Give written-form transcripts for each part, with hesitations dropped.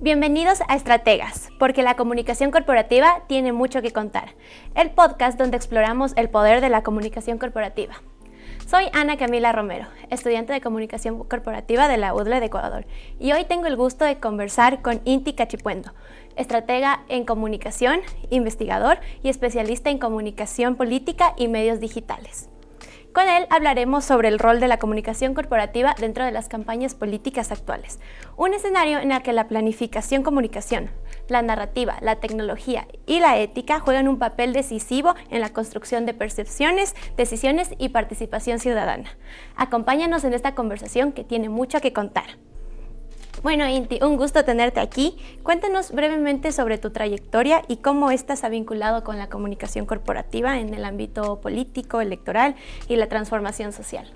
Bienvenidos a Estrategas, porque la comunicación corporativa tiene mucho que contar. El podcast donde exploramos el poder de la comunicación corporativa. Soy Ana Camila Romero, estudiante de comunicación corporativa de la UDLE de Ecuador, y hoy tengo el gusto de conversar con Inti Cachipuendo, estratega en comunicación, investigador y especialista en comunicación política y medios digitales. Con él hablaremos sobre el rol de la comunicación corporativa dentro de las campañas políticas actuales, un escenario en el que la planificación-comunicación, la narrativa, la tecnología y la ética juegan un papel decisivo en la construcción de percepciones, decisiones y participación ciudadana. Acompáñanos en esta conversación que tiene mucho que contar. Bueno, Inti, un gusto tenerte aquí. Cuéntanos brevemente sobre tu trayectoria y cómo ésta se ha vinculado con la comunicación corporativa en el ámbito político, electoral y la transformación social.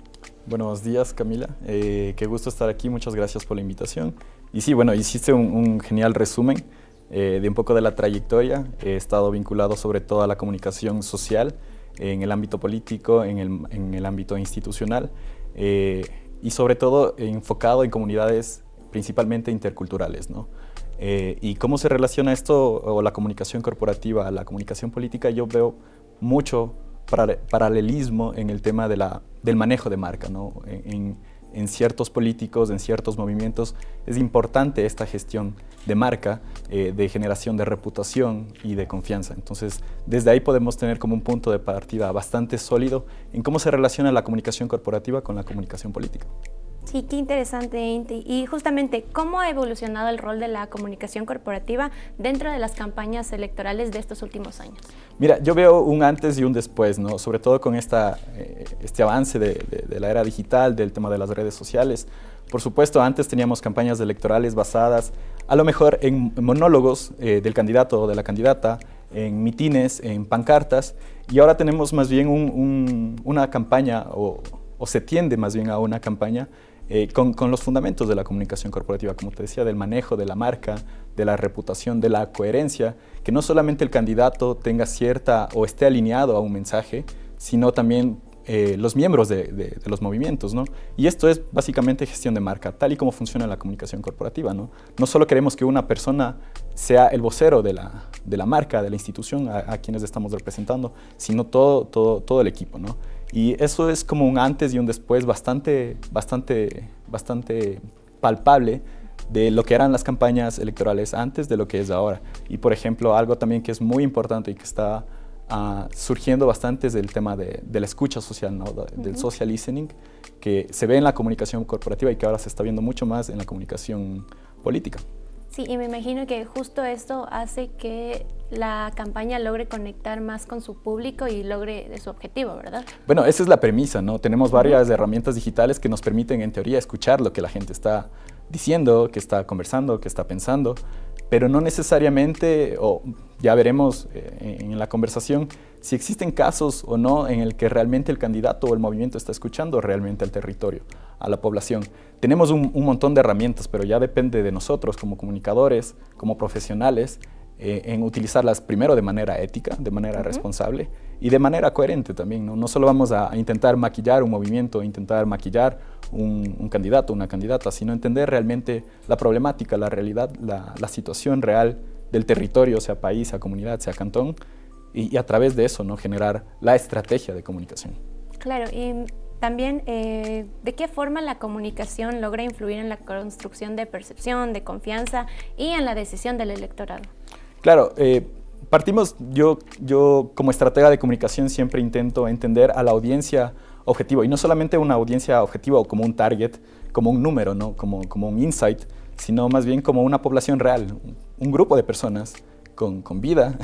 Buenos días, Camila. Qué gusto estar aquí. Muchas gracias por la invitación. Y sí, bueno, hiciste un genial resumen de un poco de la trayectoria. He estado vinculado sobre todo a la comunicación social en el ámbito político, en el ámbito institucional y sobre todo enfocado en comunidades principalmente interculturales, ¿no? Y cómo se relaciona esto o la comunicación corporativa a la comunicación política, yo veo mucho paralelismo en el tema del manejo de marca, ¿no? En ciertos políticos, en ciertos movimientos, es importante esta gestión de marca, de generación de reputación y de confianza. Entonces, desde ahí podemos tener como un punto de partida bastante sólido en cómo se relaciona la comunicación corporativa con la comunicación política. Sí, qué interesante, Inti. Y justamente, ¿cómo ha evolucionado el rol de la comunicación corporativa dentro de las campañas electorales de estos últimos años? Mira, yo veo un antes y un después, ¿no? Sobre todo con este avance de la era digital, del tema de las redes sociales. Por supuesto, antes teníamos campañas electorales basadas a lo mejor en monólogos del candidato o de la candidata, en mitines, en pancartas, y ahora tenemos más bien una campaña o se tiende más bien a una campaña con los fundamentos de la comunicación corporativa, como te decía, del manejo de la marca, de la reputación, de la coherencia, que no solamente el candidato tenga cierta o esté alineado a un mensaje, sino también los miembros de los movimientos, ¿no? Y esto es básicamente gestión de marca, tal y como funciona la comunicación corporativa, ¿no? No solo queremos que una persona sea el vocero de la marca, de la institución a quienes estamos representando, sino todo el equipo, ¿no? Y eso es como un antes y un después bastante palpable de lo que eran las campañas electorales antes de lo que es ahora. Y por ejemplo, algo también que es muy importante y que está surgiendo bastante es el tema de la escucha social, ¿no? Del social listening, que se ve en la comunicación corporativa y que ahora se está viendo mucho más en la comunicación política. Sí, y me imagino que justo esto hace que la campaña logre conectar más con su público y logre su objetivo, ¿verdad? Bueno, esa es la premisa, ¿no? Tenemos varias herramientas digitales que nos permiten, en teoría, escuchar lo que la gente está diciendo, que está conversando, que está pensando, pero no necesariamente, o ya veremos en la conversación, si existen casos o no en el que realmente el candidato o el movimiento está escuchando realmente al territorio, a la población. Tenemos un montón de herramientas, pero ya depende de nosotros como comunicadores, como profesionales, en utilizarlas primero de manera ética, de manera responsable y de manera coherente también, ¿no? No solo vamos a intentar maquillar un movimiento, intentar maquillar un candidato, una candidata, sino entender realmente la problemática, la realidad, la situación real del territorio, sea país, sea comunidad, sea cantón, y a través de eso, ¿no? Generar la estrategia de comunicación. Claro, y también, ¿de qué forma la comunicación logra influir en la construcción de percepción, de confianza y en la decisión del electorado? Claro, partimos, yo como estratega de comunicación siempre intento entender a la audiencia objetivo, y no solamente una audiencia objetiva o como un target, como un número, ¿no? como un insight, sino más bien como una población real, un grupo de personas con vida,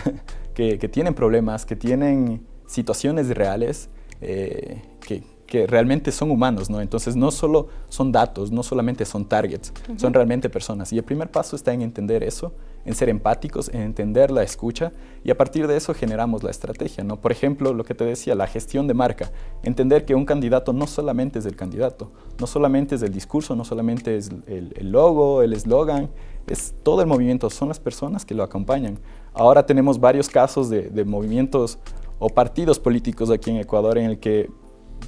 que tienen problemas, que tienen situaciones reales, que realmente son humanos, ¿no? Entonces no solo son datos, no solamente son targets, son realmente personas. Y el primer paso está en entender eso, en ser empáticos, en entender la escucha, y a partir de eso generamos la estrategia, ¿no? Por ejemplo, lo que te decía, la gestión de marca, entender que un candidato no solamente es el candidato, no solamente es el discurso, no solamente es el logo, el eslogan, es todo el movimiento, son las personas que lo acompañan. Ahora tenemos varios casos de movimientos o partidos políticos aquí en Ecuador en el que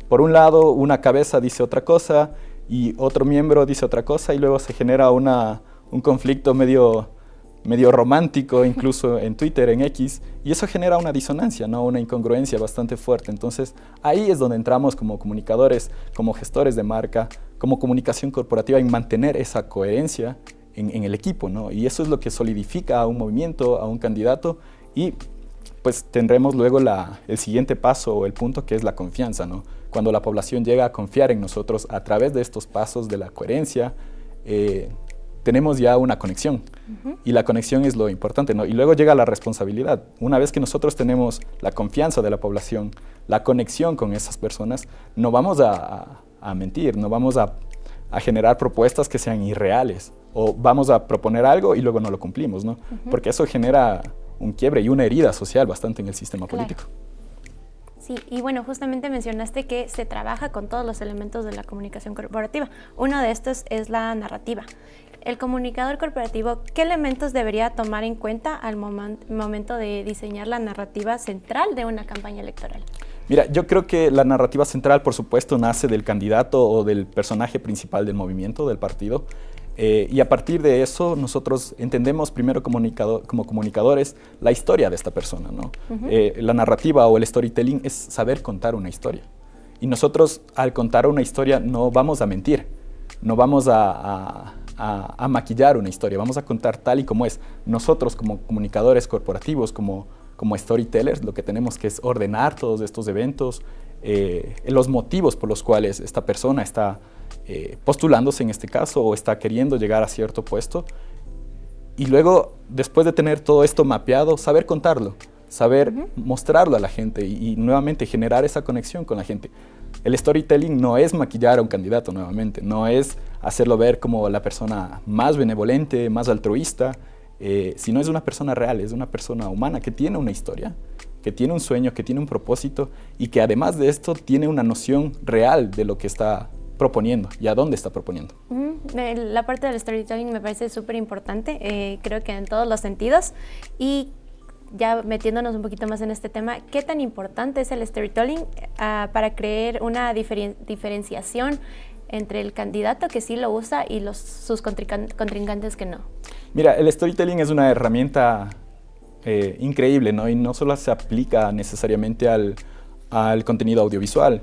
por un lado una cabeza dice otra cosa y otro miembro dice otra cosa y luego se genera una un conflicto medio romántico, incluso en Twitter, en X, y eso genera una disonancia, ¿no? Una incongruencia bastante fuerte. Entonces, ahí es donde entramos como comunicadores, como gestores de marca, como comunicación corporativa, en mantener esa coherencia en el equipo, ¿no? Y eso es lo que solidifica a un movimiento, a un candidato, y pues tendremos luego el siguiente paso o el punto, que es la confianza, ¿no? Cuando la población llega a confiar en nosotros a través de estos pasos de la coherencia, tenemos ya una conexión. Y la conexión es lo importante, ¿no? Y luego llega la responsabilidad. Una vez que nosotros tenemos la confianza de la población, la conexión con esas personas, no vamos a mentir, no vamos a generar propuestas que sean irreales, o vamos a proponer algo y luego no lo cumplimos, ¿no? Porque eso genera un quiebre y una herida social bastante en el sistema político. Sí, y bueno, justamente mencionaste que se trabaja con todos los elementos de la comunicación corporativa. Uno de estos es la narrativa. El comunicador corporativo, ¿qué elementos debería tomar en cuenta al momento de diseñar la narrativa central de una campaña electoral? Mira, yo creo que la narrativa central, por supuesto, nace del candidato o del personaje principal del movimiento, del partido. Y a partir de eso, nosotros entendemos primero como comunicadores la historia de esta persona, ¿no? La narrativa o el storytelling es saber contar una historia. Y nosotros, al contar una historia, no vamos a mentir, no vamos a maquillar una historia, vamos a contar tal y como es. Nosotros, como comunicadores corporativos, como storytellers, lo que tenemos que es ordenar todos estos eventos, los motivos por los cuales esta persona está postulándose en este caso o está queriendo llegar a cierto puesto, y luego, después de tener todo esto mapeado, saber contarlo, saber mostrarlo a la gente y nuevamente generar esa conexión con la gente. El storytelling no es maquillar a un candidato nuevamente, no es hacerlo ver como la persona más benevolente, más altruista, sino es una persona real, es una persona humana que tiene una historia, que tiene un sueño, que tiene un propósito y que además de esto tiene una noción real de lo que está proponiendo y a dónde está proponiendo. La parte del storytelling me parece súper importante, creo que en todos los sentidos. Y ya metiéndonos un poquito más en este tema, ¿qué tan importante es el storytelling para crear una diferenciación entre el candidato que sí lo usa y sus contrincantes que no? Mira, el storytelling es una herramienta increíble, ¿no? Y no solo se aplica necesariamente al contenido audiovisual.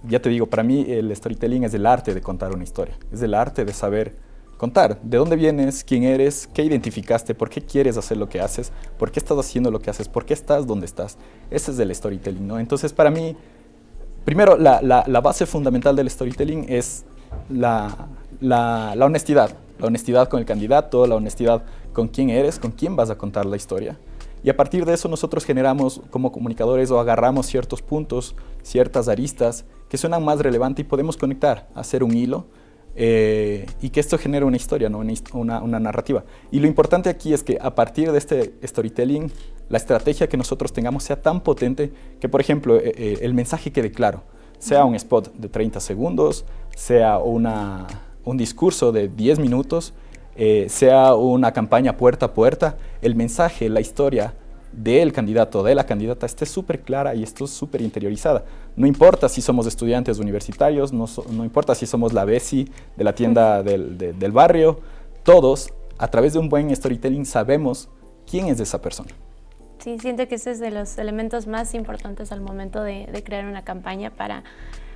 Ya te digo, para mí el storytelling es el arte de contar una historia, es el arte de saber contar de dónde vienes, quién eres, qué identificaste, por qué quieres hacer lo que haces, por qué estás haciendo lo que haces, por qué estás donde estás. Ese es el storytelling, ¿no? Entonces, para mí, primero, la base fundamental del storytelling es la honestidad. La honestidad con el candidato, la honestidad con quién eres, con quién vas a contar la historia. Y a partir de eso nosotros generamos como comunicadores o agarramos ciertos puntos, ciertas aristas que suenan más relevantes y podemos conectar, hacer un hilo y que esto genere una historia, ¿no? una narrativa. Y lo importante aquí es que a partir de este storytelling, la estrategia que nosotros tengamos sea tan potente que, por ejemplo, el mensaje quede claro. Sea un spot de 30 segundos, sea un discurso de 10 minutos, sea una campaña puerta a puerta, el mensaje, la historia del candidato o de la candidata esté súper clara y esto súper interiorizada. No importa si somos estudiantes universitarios, no importa si somos la Bessie de la tienda del barrio, todos, a través de un buen storytelling, sabemos quién es esa persona. Sí, siento que ese es de los elementos más importantes al momento de crear una campaña para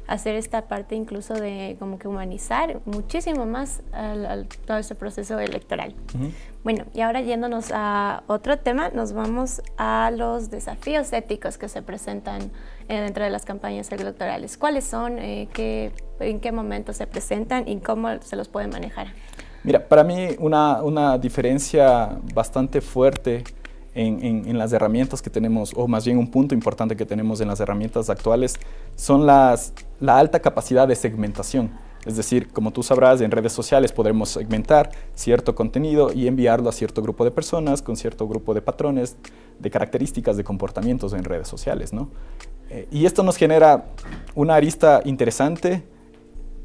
hacer esta parte incluso de como que humanizar muchísimo más todo este proceso electoral. Bueno, y ahora yéndonos a otro tema, nos vamos a los desafíos éticos que se presentan dentro de las campañas electorales. ¿Cuáles son? ¿En qué momento se presentan y cómo se los pueden manejar? Mira, para mí una diferencia bastante fuerte en las herramientas que tenemos, o más bien un punto importante que tenemos en las herramientas actuales, son la alta capacidad de segmentación. Es decir, como tú sabrás, en redes sociales podremos segmentar cierto contenido y enviarlo a cierto grupo de personas con cierto grupo de patrones, de características, de comportamientos en redes sociales, ¿no? Y esto nos genera una arista interesante,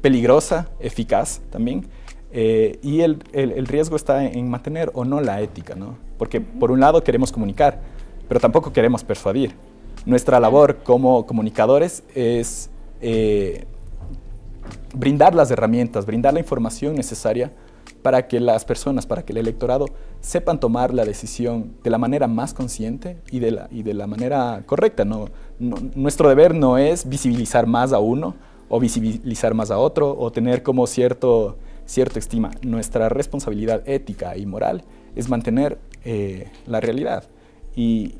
peligrosa, eficaz también, y el riesgo está en mantener o no la ética, ¿no? Porque por un lado queremos comunicar, pero tampoco queremos persuadir. Nuestra labor como comunicadores es brindar las herramientas, brindar la información necesaria para que las personas, para que el electorado sepan tomar la decisión de la manera más consciente y de la manera correcta. Nuestro deber no es visibilizar más a uno o visibilizar más a otro o tener como cierta estima. Nuestra responsabilidad ética y moral es mantener la realidad y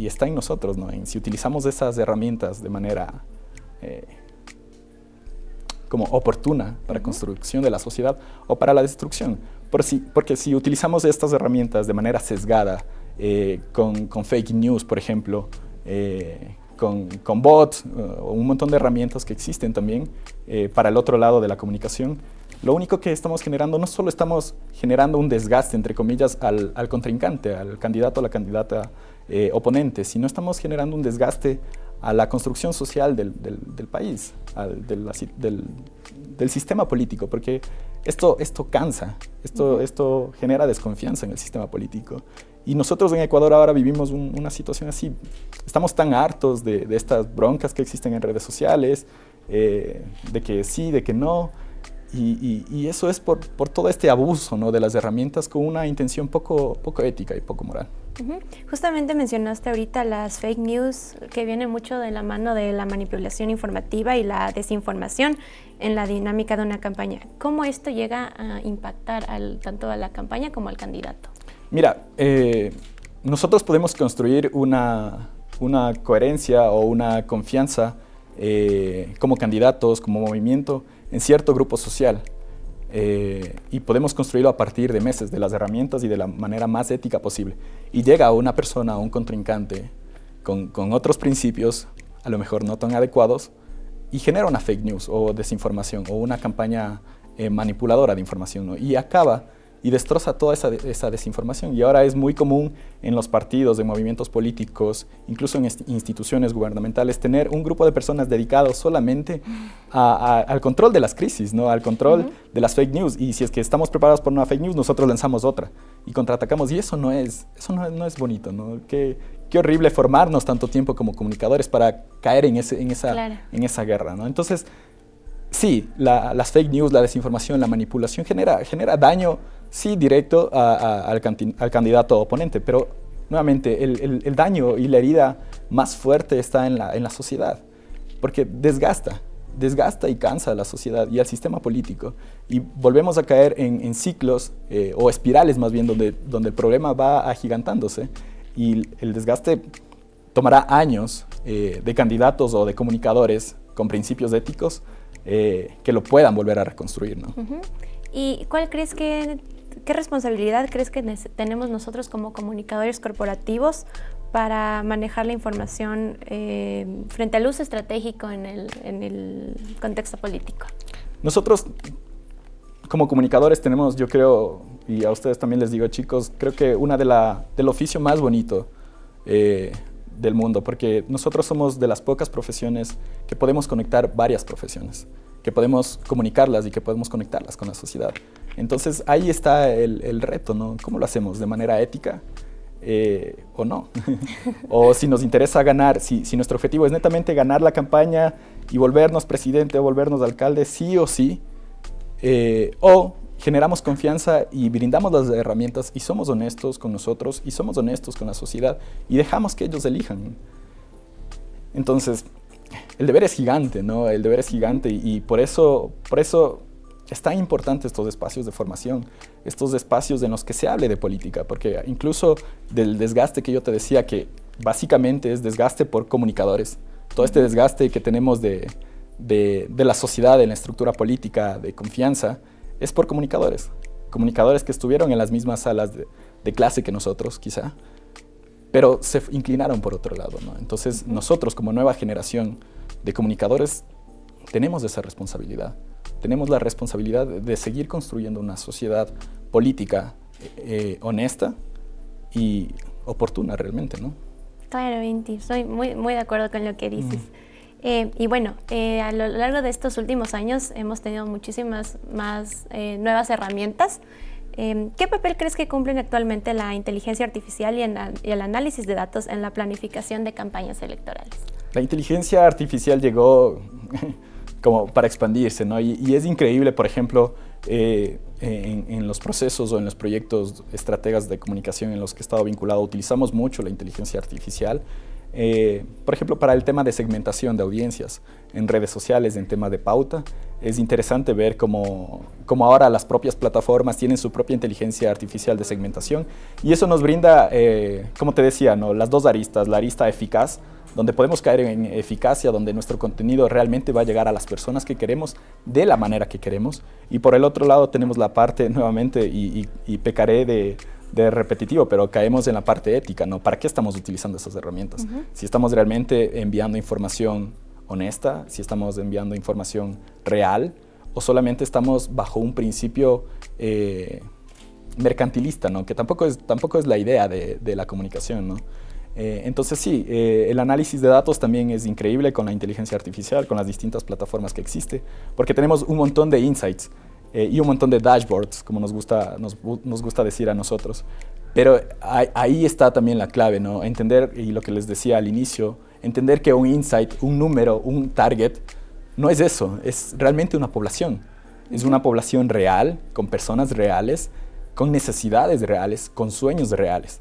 está en nosotros, ¿no? En si utilizamos esas herramientas de manera como oportuna para construcción de la sociedad o para la destrucción. Porque si utilizamos estas herramientas de manera sesgada, con fake news, por ejemplo, con bots, o un montón de herramientas que existen también para el otro lado de la comunicación, lo único que estamos generando, no solo estamos generando un desgaste, entre comillas, al contrincante, al candidato o la candidata oponente, sino estamos generando un desgaste a la construcción social del país, del sistema político, porque esto cansa, esto genera desconfianza en el sistema político. Y nosotros en Ecuador ahora vivimos una situación así. Estamos tan hartos de estas broncas que existen en redes sociales, de que sí, de que no. Y eso es por todo este abuso, ¿no?, de las herramientas con una intención poco ética y poco moral. Justamente mencionaste ahorita las fake news, que vienen mucho de la mano de la manipulación informativa y la desinformación en la dinámica de una campaña. ¿Cómo esto llega a impactar tanto a la campaña como al candidato? Mira, nosotros podemos construir una coherencia o una confianza como candidatos, como movimiento, en cierto grupo social. Y podemos construirlo a partir de meses, de las herramientas y de la manera más ética posible. Y llega una persona, un contrincante, con otros principios, a lo mejor no tan adecuados, y genera una fake news o desinformación o una campaña manipuladora de información, ¿no? Y acaba y destroza toda esa desinformación. Y ahora es muy común en los partidos, en movimientos políticos, incluso en instituciones gubernamentales, tener un grupo de personas dedicados solamente al control de las crisis, ¿no?, al control de las fake news. Y si es que estamos preparados por una fake news, nosotros lanzamos otra y contraatacamos. Y eso no es bonito, ¿no? Qué horrible formarnos tanto tiempo como comunicadores para caer en esa guerra, ¿no? Entonces, sí, las fake news, la desinformación, la manipulación genera daño, sí, directo al candidato oponente, pero nuevamente el daño y la herida más fuerte está en la sociedad, porque desgasta y cansa a la sociedad y al sistema político, y volvemos a caer en ciclos o espirales más bien donde el problema va agigantándose, y el desgaste tomará años de candidatos o de comunicadores con principios éticos que lo puedan volver a reconstruir, ¿no? ¿Y qué responsabilidad crees que tenemos nosotros como comunicadores corporativos para manejar la información frente al uso estratégico en el contexto político? Nosotros como comunicadores tenemos, yo creo, y a ustedes también les digo, chicos, creo que del oficio más bonito del mundo, porque nosotros somos de las pocas profesiones que podemos conectar varias profesiones, que podemos comunicarlas y que podemos conectarlas con la sociedad. Entonces ahí está el reto, ¿no? ¿Cómo lo hacemos? ¿De manera ética o no? O si nos interesa ganar, si nuestro objetivo es netamente ganar la campaña y volvernos presidente o volvernos alcalde, sí o sí, o generamos confianza y brindamos las herramientas y somos honestos con nosotros y somos honestos con la sociedad y dejamos que ellos elijan. Entonces, el deber es gigante, ¿no? El deber es gigante y por eso es tan importante estos espacios de formación, estos espacios en los que se hable de política, porque incluso del desgaste que yo te decía, que básicamente es desgaste por comunicadores, todo este desgaste que tenemos de la sociedad, en la estructura política, de confianza, es por comunicadores que estuvieron en las mismas salas de clase que nosotros, quizá, pero se inclinaron por otro lado, ¿no? Entonces, nosotros como nueva generación de comunicadores tenemos esa responsabilidad. Tenemos la responsabilidad de seguir construyendo una sociedad política honesta y oportuna realmente, ¿no? Claro, Inti, estoy muy, muy de acuerdo con lo que dices. Y bueno, a lo largo de estos últimos años hemos tenido muchísimas más nuevas herramientas. ¿Qué papel crees que cumplen actualmente la inteligencia artificial y el análisis de datos en la planificación de campañas electorales? La inteligencia artificial llegó como para expandirse, ¿no? Y es increíble, por ejemplo, en los procesos o en los proyectos estrategas de comunicación en los que he estado vinculado, utilizamos mucho la inteligencia artificial. Por ejemplo, para el tema de segmentación de audiencias en redes sociales, en tema de pauta, es interesante ver cómo ahora las propias plataformas tienen su propia inteligencia artificial de segmentación, y eso nos brinda, como te decía, ¿no?, las dos aristas: la arista eficaz, donde podemos caer en eficacia, donde nuestro contenido realmente va a llegar a las personas que queremos de la manera que queremos, y por el otro lado tenemos la parte, nuevamente, y pecaré de repetitivo, pero caemos en la parte ética, ¿no? ¿Para qué estamos utilizando esas herramientas? Si estamos realmente enviando información honesta, si estamos enviando información real, o solamente estamos bajo un principio mercantilista, ¿no?, que tampoco es la idea de la comunicación, ¿no? Entonces sí, el análisis de datos también es increíble con la inteligencia artificial, con las distintas plataformas que existe, porque tenemos un montón de insights y un montón de dashboards, como nos gusta decir a nosotros. Pero ahí está también la clave, ¿no? Entender, y lo que les decía al inicio, entender que un insight, un número, un target, no es eso, es realmente una población. Es una población real, con personas reales, con necesidades reales, con sueños reales.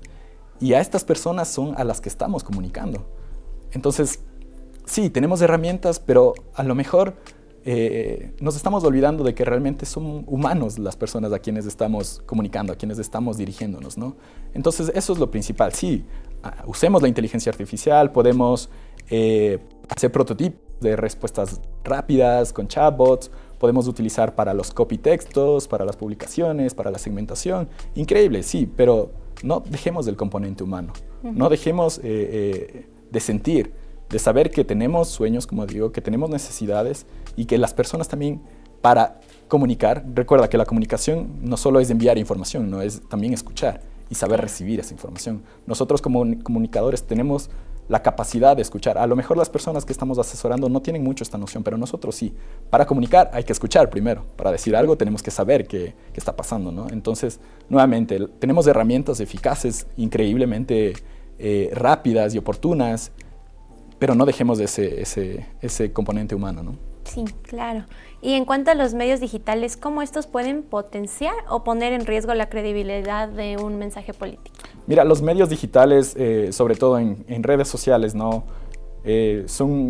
Y a estas personas son a las que estamos comunicando. Entonces, sí, tenemos herramientas, pero a lo mejor nos estamos olvidando de que realmente son humanos las personas a quienes estamos comunicando, a quienes estamos dirigiéndonos, ¿no? Entonces, eso es lo principal. Sí, usemos la inteligencia artificial, podemos hacer prototipos de respuestas rápidas con chatbots, podemos utilizar para los copy textos, para las publicaciones, para la segmentación. Increíble, sí, pero no dejemos del componente humano, no dejemos de sentir, de saber que tenemos sueños, como digo, que tenemos necesidades, y que las personas también, para comunicar, recuerda que la comunicación no solo es enviar información, no, es también escuchar y saber recibir esa información. Nosotros como comunicadores tenemos la capacidad de escuchar. A lo mejor las personas que estamos asesorando no tienen mucho esta noción, pero nosotros sí. Para comunicar hay que escuchar primero. Para decir algo tenemos que saber qué está pasando, ¿no? Entonces, nuevamente, tenemos herramientas eficaces, increíblemente rápidas y oportunas, pero no dejemos de ese componente humano, ¿no? Sí, claro. Y en cuanto a los medios digitales, ¿cómo estos pueden potenciar o poner en riesgo la credibilidad de un mensaje político? Mira, los medios digitales, sobre todo en redes sociales, ¿no?, son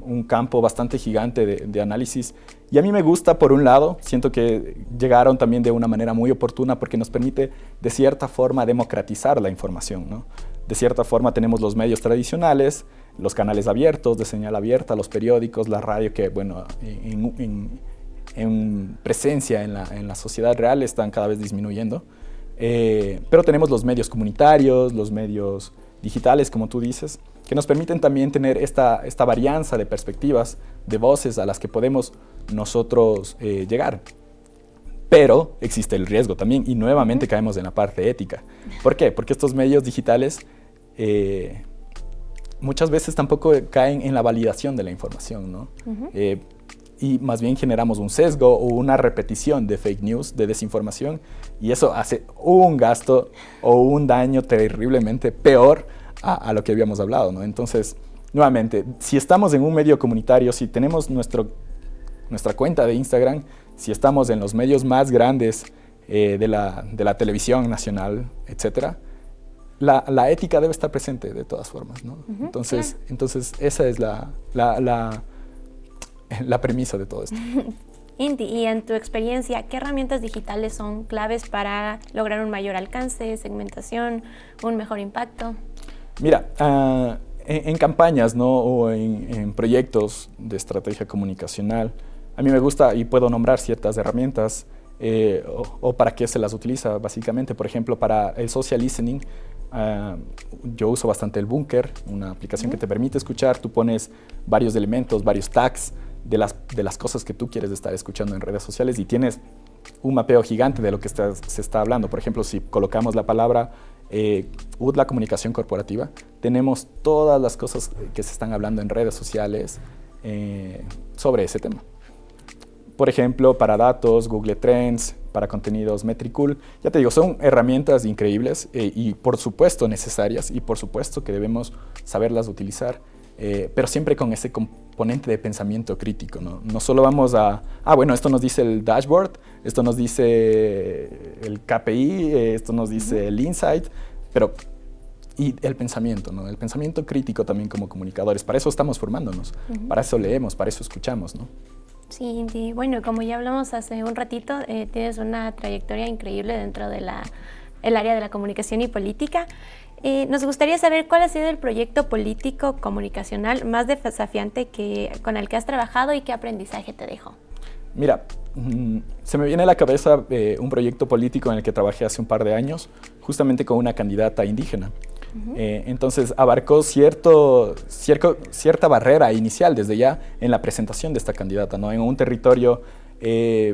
un campo bastante gigante de análisis. Y a mí me gusta, por un lado, siento que llegaron también de una manera muy oportuna, porque nos permite, de cierta forma, democratizar la información, ¿no? De cierta forma tenemos los medios tradicionales, los canales abiertos, de señal abierta, los periódicos, la radio, que, bueno, en presencia en la sociedad real están cada vez disminuyendo. Pero tenemos los medios comunitarios, los medios digitales, como tú dices, que nos permiten también tener esta varianza de perspectivas, de voces a las que podemos nosotros llegar. Pero existe el riesgo también, y nuevamente caemos en la parte ética. ¿Por qué? Porque estos medios digitales muchas veces tampoco caen en la validación de la información, ¿no? Y más bien generamos un sesgo o una repetición de fake news, de desinformación, y eso hace un gasto o un daño terriblemente peor a lo que habíamos hablado, ¿no? Entonces, nuevamente, si estamos en un medio comunitario, si tenemos nuestra cuenta de Instagram, si estamos en los medios más grandes de la televisión nacional, etcétera, la ética debe estar presente de todas formas, ¿no? Entonces esa es la premisa de todo esto. Inti, y en tu experiencia, ¿qué herramientas digitales son claves para lograr un mayor alcance, segmentación, un mejor impacto? Mira, en campañas, ¿no?, o en proyectos de estrategia comunicacional, a mí me gusta y puedo nombrar ciertas herramientas o para qué se las utiliza, básicamente. Por ejemplo, para el social listening, yo uso bastante el Bunker, una aplicación que te permite escuchar. Tú pones varios elementos, varios tags de las cosas que tú quieres estar escuchando en redes sociales, y tienes un mapeo gigante de lo que se está hablando. Por ejemplo, si colocamos la palabra la comunicación corporativa, tenemos todas las cosas que se están hablando en redes sociales sobre ese tema. Por ejemplo, para datos, Google Trends, para contenidos Metricool. Ya te digo, son herramientas increíbles y por supuesto necesarias, y por supuesto que debemos saberlas utilizar. pero siempre con ese componente de pensamiento crítico, ¿no? No solo vamos a, bueno, esto nos dice el dashboard, esto nos dice el KPI, esto nos dice el insight, pero y el pensamiento, ¿no? El pensamiento crítico también como comunicadores. Para eso estamos formándonos, para eso leemos, para eso escuchamos, ¿no? Sí, y bueno, como ya hablamos hace un ratito, tienes una trayectoria increíble dentro de el área de la comunicación y política. Nos gustaría saber cuál ha sido el proyecto político comunicacional más desafiante con el que has trabajado y qué aprendizaje te dejó. Mira, se me viene a la cabeza un proyecto político en el que trabajé hace un par de años, justamente con una candidata indígena. Entonces abarcó cierta barrera inicial desde ya en la presentación de esta candidata, ¿no? En un territorio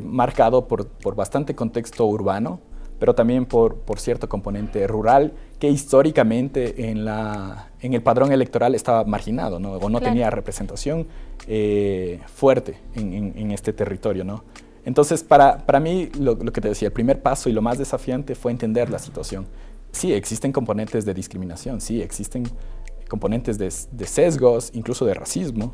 marcado por bastante contexto urbano, pero también por cierto componente rural que históricamente en el padrón electoral estaba marginado, ¿no? O no tenía representación fuerte en este territorio, ¿no? Entonces, para mí, lo que te decía, el primer paso y lo más desafiante fue entender la situación. Sí, existen componentes de discriminación, sí, existen componentes de sesgos, incluso de racismo.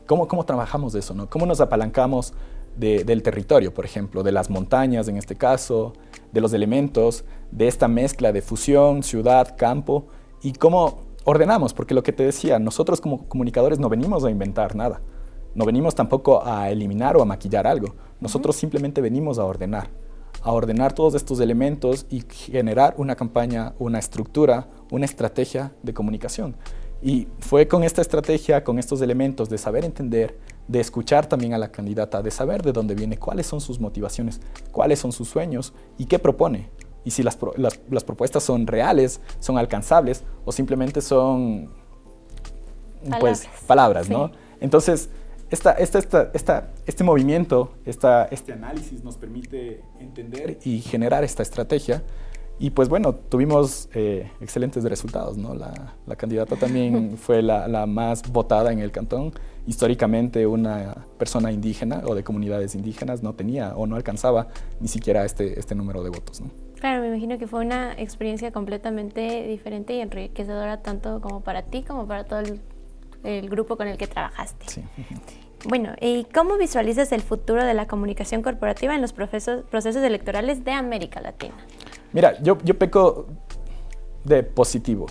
¿Cómo trabajamos eso, no? ¿Cómo nos apalancamos del territorio, por ejemplo, de las montañas en este caso, de los elementos, de esta mezcla de fusión, ciudad, campo, y cómo ordenamos? Porque lo que te decía, nosotros como comunicadores no venimos a inventar nada, no venimos tampoco a eliminar o a maquillar algo, nosotros simplemente venimos a ordenar todos estos elementos y generar una campaña, una estructura, una estrategia de comunicación. Y fue con esta estrategia, con estos elementos de saber entender, de escuchar también a la candidata, de saber de dónde viene, cuáles son sus motivaciones, cuáles son sus sueños y qué propone. Y si las propuestas son reales, son alcanzables o simplemente son palabras, ¿no? Sí. Entonces, este movimiento, este análisis nos permite entender y generar esta estrategia. Y pues bueno, tuvimos excelentes resultados, ¿no? La candidata también fue la más votada en el cantón. Históricamente una persona indígena o de comunidades indígenas no tenía o no alcanzaba ni siquiera este número de votos, ¿no? Claro, me imagino que fue una experiencia completamente diferente y enriquecedora tanto como para ti como para todo el grupo con el que trabajaste. Sí. Bueno, ¿y cómo visualizas el futuro de la comunicación corporativa en los procesos electorales de América Latina? Mira, yo peco de positivo.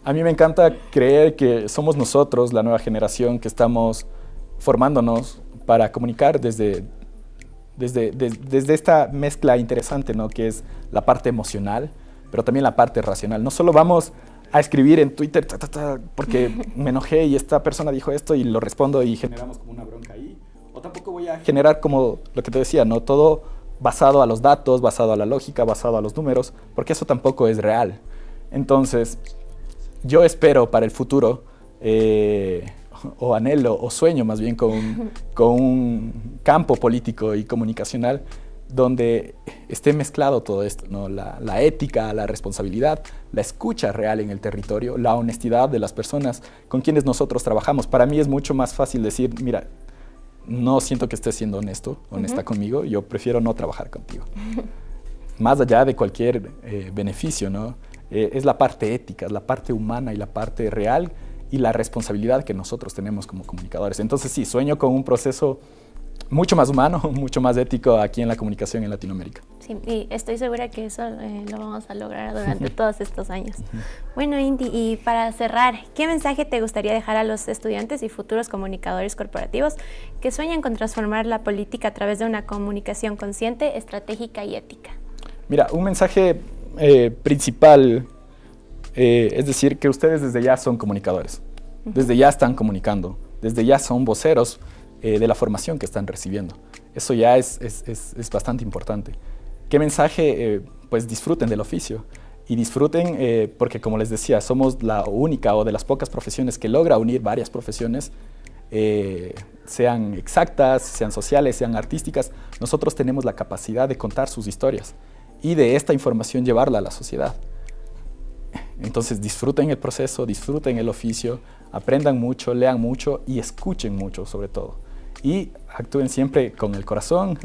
A mí me encanta creer que somos nosotros, la nueva generación, que estamos formándonos para comunicar desde esta mezcla interesante, ¿no? Que es la parte emocional, pero también la parte racional. No solo vamos a escribir en Twitter porque me enojé y esta persona dijo esto y lo respondo y generamos como una bronca ahí. O tampoco voy a generar como lo que te decía, ¿no? Todo basado a los datos, basado a la lógica, basado a los números, porque eso tampoco es real. Entonces, yo espero para el futuro, o anhelo, o sueño más bien con un campo político y comunicacional donde esté mezclado todo esto, ¿no? La ética, la responsabilidad, la escucha real en el territorio, la honestidad de las personas con quienes nosotros trabajamos. Para mí es mucho más fácil decir, mira, no siento que estés siendo honesta conmigo, yo prefiero no trabajar contigo. Más allá de cualquier beneficio, ¿no? Es la parte ética, es la parte humana y la parte real y la responsabilidad que nosotros tenemos como comunicadores. Entonces sí, sueño con un proceso mucho más humano, mucho más ético aquí en la comunicación en Latinoamérica. Sí, y estoy segura que eso lo vamos a lograr durante todos estos años. Bueno, Inti, y para cerrar, ¿qué mensaje te gustaría dejar a los estudiantes y futuros comunicadores corporativos que sueñan con transformar la política a través de una comunicación consciente, estratégica y ética? Mira, un mensaje principal es decir que ustedes desde ya son comunicadores, desde ya están comunicando, desde ya son voceros de la formación que están recibiendo. Eso ya es bastante importante. ¿Qué mensaje? Pues disfruten del oficio y disfruten porque, como les decía, somos la única o de las pocas profesiones que logra unir varias profesiones, sean exactas, sean sociales, sean artísticas. Nosotros tenemos la capacidad de contar sus historias y de esta información llevarla a la sociedad. Entonces disfruten el proceso, disfruten el oficio, aprendan mucho, lean mucho y escuchen mucho sobre todo. Y actúen siempre con el corazón,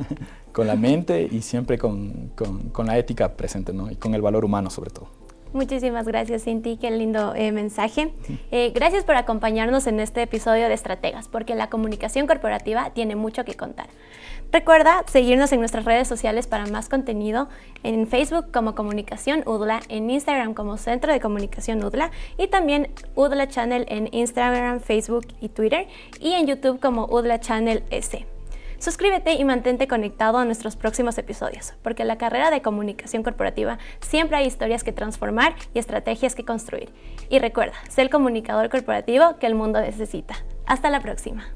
con la mente y siempre con la ética presente, ¿no? Y con el valor humano sobre todo. Muchísimas gracias, Cinti, qué lindo mensaje. Gracias por acompañarnos en este episodio de Estrategas, porque la comunicación corporativa tiene mucho que contar. Recuerda seguirnos en nuestras redes sociales para más contenido, en Facebook como Comunicación UDLA, en Instagram como Centro de Comunicación UDLA y también UDLA Channel en Instagram, Facebook y Twitter y en YouTube como UDLA Channel S. Suscríbete y mantente conectado a nuestros próximos episodios, porque en la carrera de comunicación corporativa siempre hay historias que transformar y estrategias que construir. Y recuerda, sé el comunicador corporativo que el mundo necesita. Hasta la próxima.